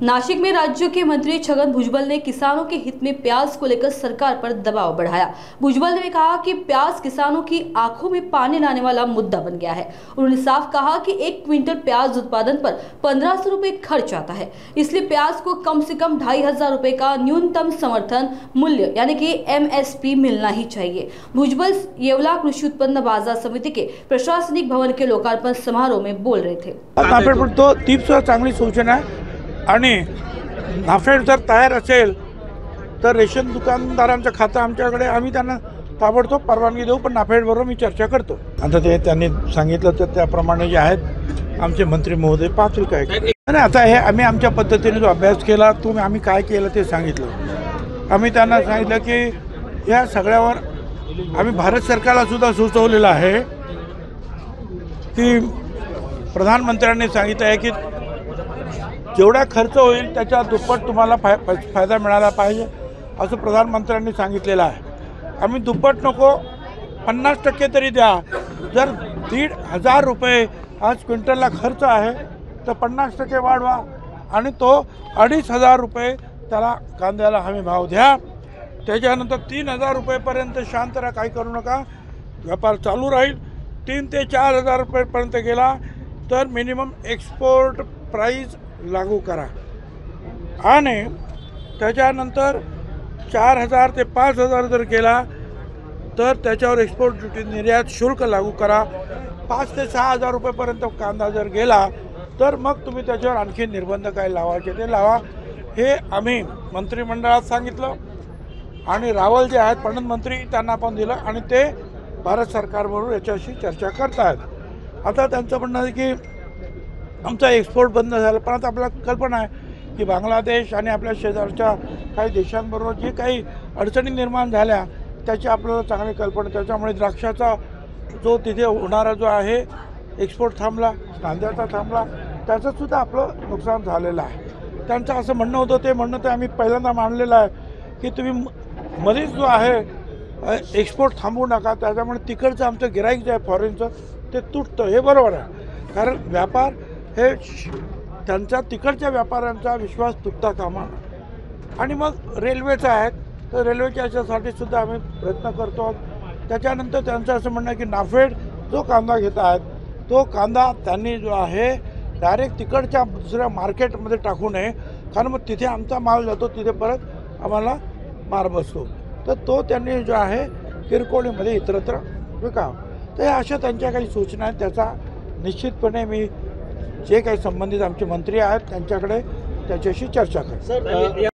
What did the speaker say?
नासिक में राज्य के मंत्री छगन भुजबल ने किसानों के हित में प्याज को लेकर सरकार पर दबाव बढ़ाया। भुजबल ने कहा कि प्याज किसानों की आंखों में पानी लाने वाला मुद्दा बन गया है। उन्होंने साफ कहा कि 1 क्विंटल प्याज उत्पादन पर 1500 रुपए खर्च आता है, इसलिए प्याज को कम से कम 2500 रुपए का न्यूनतम समर्थन मूल्य यानी कि MSP मिलना ही चाहिए। भुजबल येवला कृषि उत्पन्न बाजार समिति के प्रशासनिक भवन के लोकार्पण समारोह में बोल रहे थे। चांगली सूचना आणि नाफेड जर तयार असेल तर रेशन दुकानदारांचं खातं आमच्याकडे आम्ही त्यांना ताबडतोब परवानगी देऊ, पण नाफेडबरोबर मी चर्चा करतो। आता ते त्यांनी सांगितलं तर त्याप्रमाणे जे आहेत आमचे मंत्री महोदय पाहतील काय आणि आता हे आम्ही आमच्या पद्धतीने जो अभ्यास केला तुम्ही आम्ही काय केलं ते सांगितलं। आम्ही त्यांना सांगितलं की या सगळ्यावर आम्ही भारत सरकारला सुद्धा सुचवलेलं आहे की प्रधानमंत्र्यांनी सांगितलं आहे की जेवढा खर्च होईल त्याच्या दुप्पट तुम्हाला फायदा मिळाला पाहिजे असं प्रधानमंत्र्यांनी सांगितलेलं आहे। आम्ही दुप्पट नको 50% तरी द्या। जर 1500 रुपये आज क्विंटलला खर्च आहे तर 50% वाढवा आणि तो 2500 रुपये त्याला कांद्याला हमी भाव द्या। त्याच्यानंतर 3000 रुपयेपर्यंत शांत राहा, काही करू नका, व्यापार चालू राहील। 3 ते 4000 रुपयेपर्यंत गेला तर मिनिमम एक्सपोर्ट प्राइस लागू करा आणि त्याच्यानंतर 4000 ते 5000 जर केला तर त्याच्यावर एक्सपोर्ट ड्युटी निर्यात शुल्क लागू करा। 5 ते 6000 रुपयेपर्यंत कांदा जर गेला तर मग तुम्ही त्याच्यावर आणखी निर्बंध काय लावायचे ते लावा। हे आम्ही मंत्रिमंडळात सांगितलं आणि रावल जे आहेत पणन मंत्री त्यांना पण दिलं आणि ते भारत सरकारबरोबर याच्याशी चर्चा करतात। आता त्यांचं म्हणणं आहे की आमचा एक्सपोर्ट बंद झाला, पण आता आपल्याला कल्पना आहे की बांगलादेश आणि आपल्या शेजारच्या काही देशांबरोबर जे काही अडचणी निर्माण झाल्या त्याची आपल्याला चांगली कल्पना। त्याच्यामुळे द्राक्षाचा जो तिथे होणारा जो आहे एक्सपोर्ट थांबला, कांद्याचा थांबला, त्याचंसुद्धा आपलं नुकसान झालेलं आहे। त्यांचं असं म्हणणं होतं, ते म्हणणं तर आम्ही पहिल्यांदा मानलेलं आहे की तुम्ही मध्येच जो आहे एक्सपोर्ट थांबवू नका, त्याच्यामुळे तिकडचं आमचं गिराईक जे आहे फॉरेनचं ते तुटतं। हे बरोबर आहे, कारण व्यापार हे त्यांचा तिकडच्या व्यापाऱ्यांचा विश्वास तुटता कामा। आणि मग रेल्वेचं आहे तर रेल्वेच्या याच्यासाठी सुद्धा आम्ही प्रयत्न करतो। त्याच्यानंतर त्यांचं असं म्हणणं आहे की नाफेड जो कांदा घेत आहेत तो कांदा त्यांनी जो आहे डायरेक्ट तिकडच्या दुसऱ्या मार्केटमध्ये टाकू नये, कारण मग तिथे आमचा माल जातो, तिथे परत आम्हाला मार बसतो, तर तो त्यांनी जो आहे किरकोळीमध्ये इतरत्र विकावं। तर अशा त्यांच्या काही सूचना आहेत, त्याचा निश्चितपणे मी जे काही संबंधित आमचे मंत्री आहेत त्यांच्याकडे त्याच्याशी चर्चा करेन।